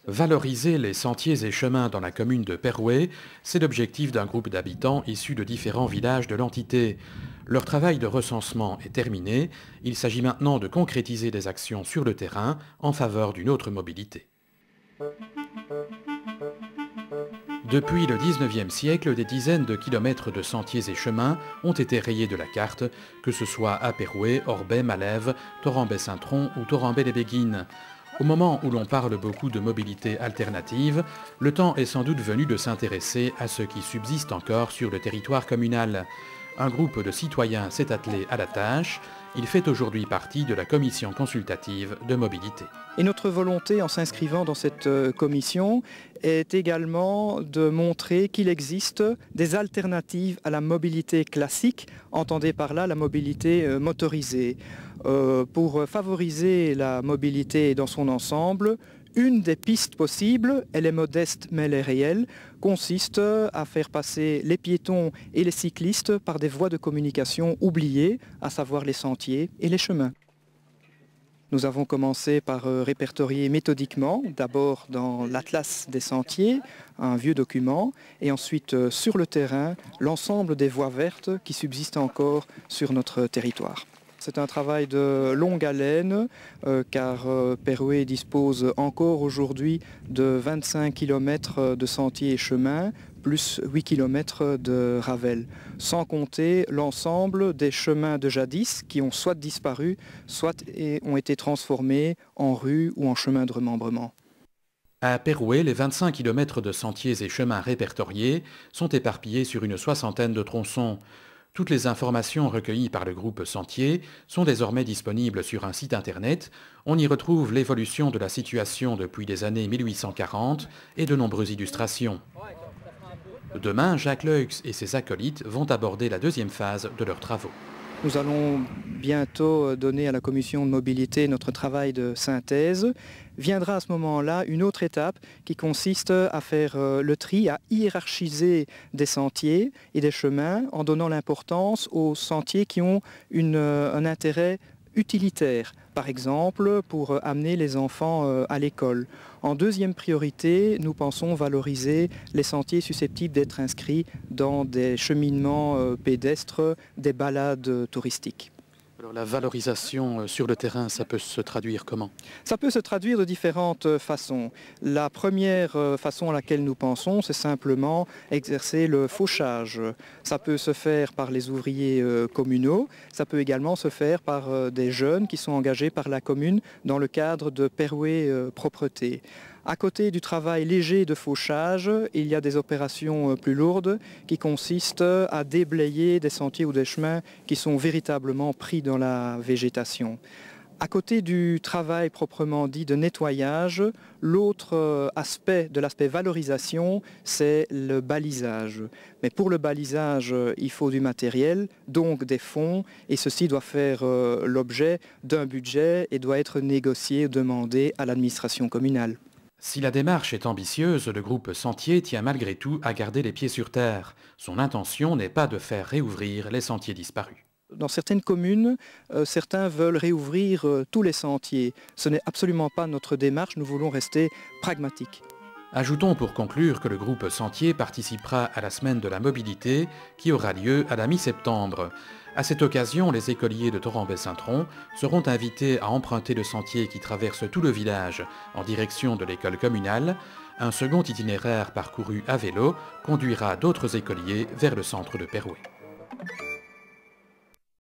Valoriser les sentiers et chemins dans la commune de Perouet, c'est l'objectif d'un groupe d'habitants issus de différents villages de l'entité. Leur travail de recensement est terminé, il s'agit maintenant de concrétiser des actions sur le terrain en faveur d'une autre mobilité. Depuis le 19e siècle, des dizaines de kilomètres de sentiers et chemins ont été rayés de la carte, que ce soit à Perouet, Orbey, Malève, Torrambay-Saint-Tron ou Torrambay-les-Béguines. Au moment où l'on parle beaucoup de mobilité alternative, le temps est sans doute venu de s'intéresser à ce qui subsiste encore sur le territoire communal. Un groupe de citoyens s'est attelé à la tâche. Il fait aujourd'hui partie de la commission consultative de mobilité. Et notre volonté en s'inscrivant dans cette commission est également de montrer qu'il existe des alternatives à la mobilité classique, entendez par là la mobilité motorisée. Pour favoriser la mobilité dans son ensemble, une des pistes possibles, elle est modeste mais elle est réelle, consiste à faire passer les piétons et les cyclistes par des voies de communication oubliées, à savoir les sentiers et les chemins. Nous avons commencé par répertorier méthodiquement, d'abord dans l'Atlas des sentiers, un vieux document, et ensuite sur le terrain, l'ensemble des voies vertes qui subsistent encore sur notre territoire. C'est un travail de longue haleine car Perouet dispose encore aujourd'hui de 25 km de sentiers et chemins plus 8 km de Ravel, sans compter l'ensemble des chemins de jadis qui ont soit disparu, soit ont été transformés en rues ou en chemins de remembrement. À Perouet, les 25 km de sentiers et chemins répertoriés sont éparpillés sur une soixantaine de tronçons. Toutes les informations recueillies par le groupe Sentier sont désormais disponibles sur un site internet. On y retrouve l'évolution de la situation depuis les années 1840 et de nombreuses illustrations. Demain, Jacques Leux et ses acolytes vont aborder la deuxième phase de leurs travaux. Nous allons bientôt donner à la commission de mobilité notre travail de synthèse. Viendra à ce moment-là une autre étape qui consiste à faire le tri, à hiérarchiser des sentiers et des chemins en donnant l'importance aux sentiers qui ont un intérêt utilitaire, par exemple pour amener les enfants à l'école. En deuxième priorité, nous pensons valoriser les sentiers susceptibles d'être inscrits dans des cheminements pédestres, des balades touristiques. Alors la valorisation sur le terrain, ça peut se traduire comment? Ça peut se traduire de différentes façons. La première façon à laquelle nous pensons, c'est simplement exercer le fauchage. Ça peut se faire par les ouvriers communaux, ça peut également se faire par des jeunes qui sont engagés par la commune dans le cadre de Perouet Propreté. À côté du travail léger de fauchage, il y a des opérations plus lourdes qui consistent à déblayer des sentiers ou des chemins qui sont véritablement pris dans la végétation. À côté du travail proprement dit de nettoyage, l'autre aspect de l'aspect valorisation, c'est le balisage. Mais pour le balisage, il faut du matériel, donc des fonds, et ceci doit faire l'objet d'un budget et doit être négocié ou demandé à l'administration communale. Si la démarche est ambitieuse, le groupe Sentier tient malgré tout à garder les pieds sur terre. Son intention n'est pas de faire réouvrir les sentiers disparus. Dans certaines communes, certains veulent réouvrir tous les sentiers. Ce n'est absolument pas notre démarche, nous voulons rester pragmatiques. Ajoutons pour conclure que le groupe Sentier participera à la semaine de la mobilité qui aura lieu à la mi-septembre. À cette occasion, les écoliers de Torrambay-Saint-Tron seront invités à emprunter le sentier qui traverse tout le village en direction de l'école communale. Un second itinéraire parcouru à vélo conduira d'autres écoliers vers le centre de Perouet.